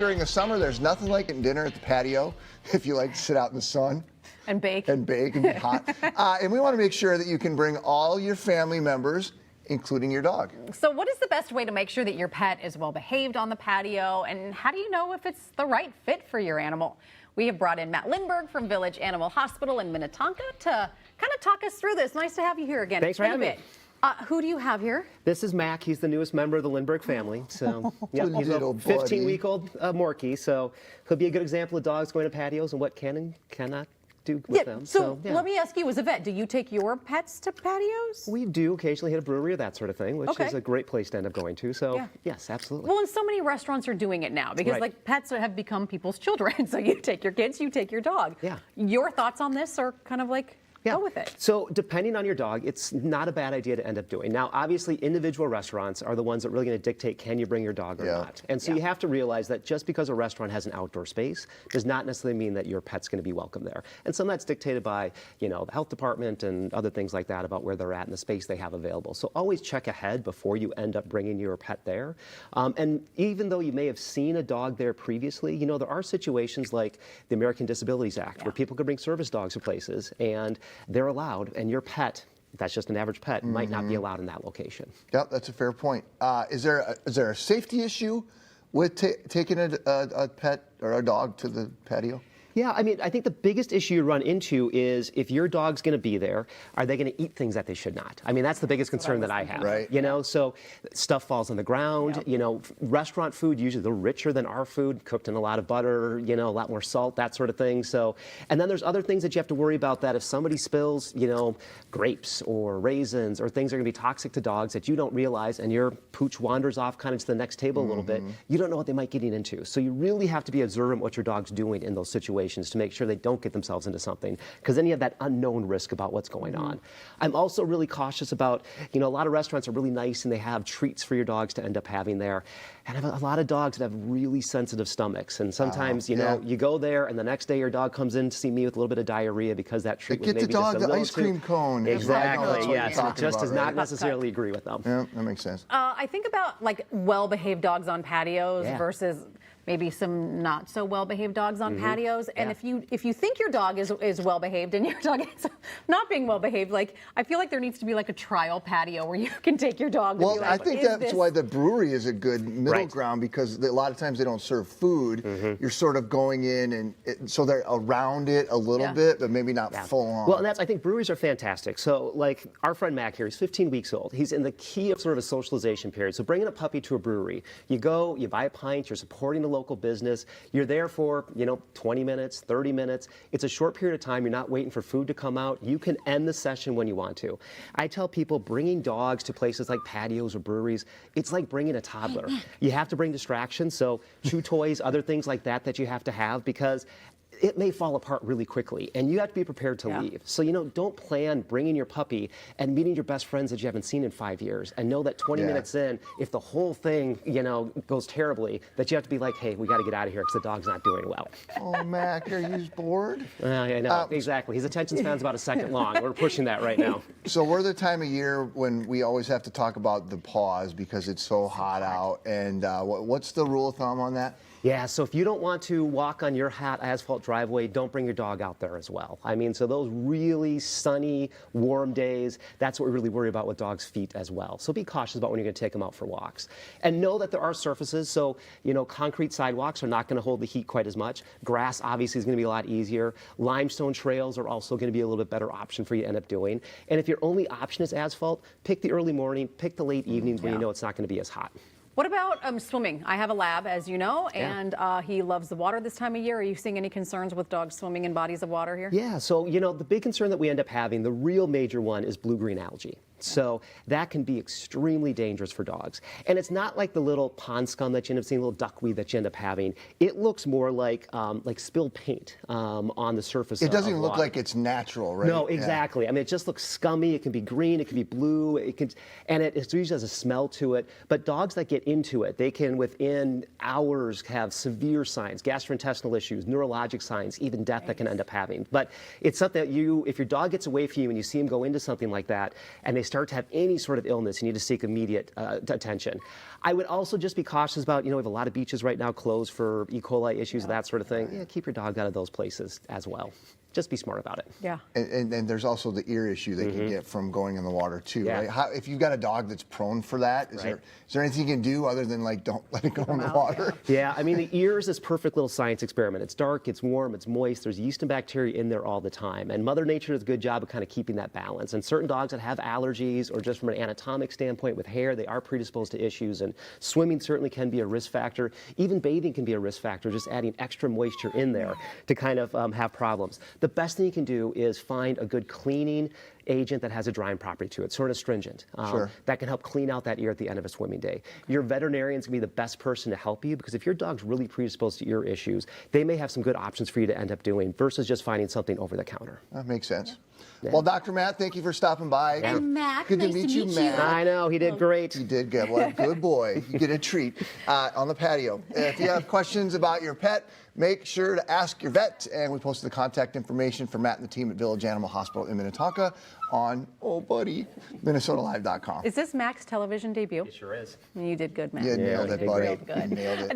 During the summer, there's nothing like eating dinner at the patio if you like to sit out in the sun. And bake. And bake and be hot. And we want to make sure that you can bring all your family members, including your dog. So what is the best way to make sure that your pet is well behaved on the patio? And how do you know if it's the right fit for your animal? We have brought in Matt Lindberg from Village Animal Hospital in Minnetonka to kind of talk us through this. Nice to have you here again. Thanks for having me. Who do you have here? This is Mac. He's the newest member of the Lindbergh family. So, yeah, he's a Little buddy. 15-week-old Morkie. So he'll be a good example of dogs going to patios and what can and cannot do with them. So let me ask you, as a vet, do you take your pets to patios? We do occasionally hit a brewery or that sort of thing, which is a great place to end up going to. So, yes, absolutely. Well, and so many restaurants are doing it now because, like, pets have become people's children. So you take your kids, you take your dog. Yeah. Your thoughts on this are kind of like, go with it. So depending on your dog, it's not a bad idea to end up doing. Now, obviously, individual restaurants are the ones that really going to dictate can you bring your dog or not. And so you have to realize that just because a restaurant has an outdoor space does not necessarily mean that your pet's going to be welcome there. And some of that's dictated by, the health department and other things like that about where they're at and the space they have available. So always check ahead before you end up bringing your pet there. And even though you may have seen a dog there previously, there are situations like the American Disabilities Act where people can bring service dogs to places and they're allowed, and your pet, that's just an average pet, might not be allowed in that location. Yep, that's a fair point. Is there a safety issue with taking a pet or a dog to the patio? Yeah, I mean, I think the biggest issue you run into is if your dog's going to be there, are they going to eat things that they should not? I mean, that's the biggest concern that I have. Right. So stuff falls on the ground. Restaurant food, usually they're richer than our food, cooked in a lot of butter, a lot more salt, that sort of thing. So, and then there's other things that you have to worry about that if somebody spills, grapes or raisins or things that are going to be toxic to dogs that you don't realize and your pooch wanders off kind of to the next table a little bit, you don't know what they might get into. So you really have to be observant what your dog's doing in those situations to make sure they don't get themselves into something, because then you have that unknown risk about what's going on. I'm also really cautious about, a lot of restaurants are really nice and they have treats for your dogs to end up having there. And I have a lot of dogs that have really sensitive stomachs. And sometimes, you go there and the next day your dog comes in to see me with a little bit of diarrhea because that treat was maybe just a little too... Get the dog the ice cream cone. Exactly, yes. It just does not necessarily agree with them. Yeah, that makes sense. I think about, like, well-behaved dogs on patios versus maybe some not so well-behaved dogs on patios. And if you think your dog is well-behaved and your dog is not being well-behaved, like, I feel like there needs to be like a trial patio where you can take your dog. Well, and be like, I think that's why the brewery is a good middle ground, because a lot of times they don't serve food. You're sort of going in and so they're around it a little bit, but maybe not full on. Well, and I think breweries are fantastic. So, like, our friend Mac here, he's 15 weeks old. He's in the key of sort of a socialization period. So bringing a puppy to a brewery, you go, you buy a pint, you're supporting the local business. You're there for, 20 minutes, 30 minutes. It's a short period of time. You're not waiting for food to come out. You can end the session when you want to. I tell people bringing dogs to places like patios or breweries, it's like bringing a toddler. You have to bring distractions, so chew toys, other things like that you have to have, because it may fall apart really quickly, and you have to be prepared to leave. So, don't plan bringing your puppy and meeting your best friends that you haven't seen in 5 years, and know that 20 minutes in, if the whole thing, goes terribly, that you have to be like, hey, we got to get out of here because the dog's not doing well. Oh, Mac, are you bored? I know, exactly. His attention span's about a second long. We're pushing that right now. So we're the time of year when we always have to talk about the paws because it's so hot out. And what's the rule of thumb on that? Yeah, so if you don't want to walk on your hot asphalt driveway, don't bring your dog out there as well. I mean, so those really sunny, warm days, that's what we really worry about with dogs' feet as well. So be cautious about when you're going to take them out for walks. And know that there are surfaces, so, concrete sidewalks are not going to hold the heat quite as much. Grass, obviously, is going to be a lot easier. Limestone trails are also going to be a little bit better option for you to end up doing. And if your only option is asphalt, pick the early morning, pick the late evenings when you know it's not going to be as hot. What about swimming? I have a lab, as you know, and he loves the water this time of year. Are you seeing any concerns with dogs swimming in bodies of water here? Yeah, so, the big concern that we end up having, the real major one, is blue-green algae. So that can be extremely dangerous for dogs. And it's not like the little pond scum that you end up seeing, little duckweed that you end up having. It looks more like spilled paint on the surface of water. It doesn't even look like it's natural, right? No, exactly. I mean, it just looks scummy. It can be green. It can be blue. And it usually has a smell to it. But dogs that get into it, they can, within hours, have severe signs, gastrointestinal issues, neurologic signs, even death that can end up having. But it's something that if your dog gets away from you and you see him go into something like that, and they start to have any sort of illness, you need to seek immediate attention. I would also just be cautious about, we have a lot of beaches right now closed for E. coli issues, that sort of thing. Yeah, keep your dog out of those places as well. Just be smart about it. Yeah. And there's also the ear issue they can get from going in the water too, Yeah. right? If you've got a dog that's prone for that, is there anything you can do other than like don't let it go in the water? Yeah, I mean, the ear is this perfect little science experiment. It's dark, it's warm, it's moist, there's yeast and bacteria in there all the time. And Mother Nature does a good job of kind of keeping that balance. And certain dogs that have allergies or just from an anatomic standpoint with hair, they are predisposed to issues. And swimming certainly can be a risk factor. Even bathing can be a risk factor, just adding extra moisture in there to kind of have problems. The best thing you can do is find a good cleaning agent that has a drying property to it, sort of astringent, that can help clean out that ear at the end of a swimming day. Your veterinarian's gonna be the best person to help you, because if your dog's really predisposed to ear issues, they may have some good options for you to end up doing versus just finding something over the counter. That makes sense. Well, Dr. Matt, thank you for stopping by. And Mac, good nice to meet you, Matt. I know, he did great. You did good. What a good boy. You get a treat on the patio. If you have questions about your pet, make sure to ask your vet. And we posted the contact information for Matt and the team at Village Animal Hospital in Minnetonka on, MinnesotaLive.com. Is this Mac's television debut? It sure is. You did good, Mac. You nailed it, buddy. Good. You nailed it.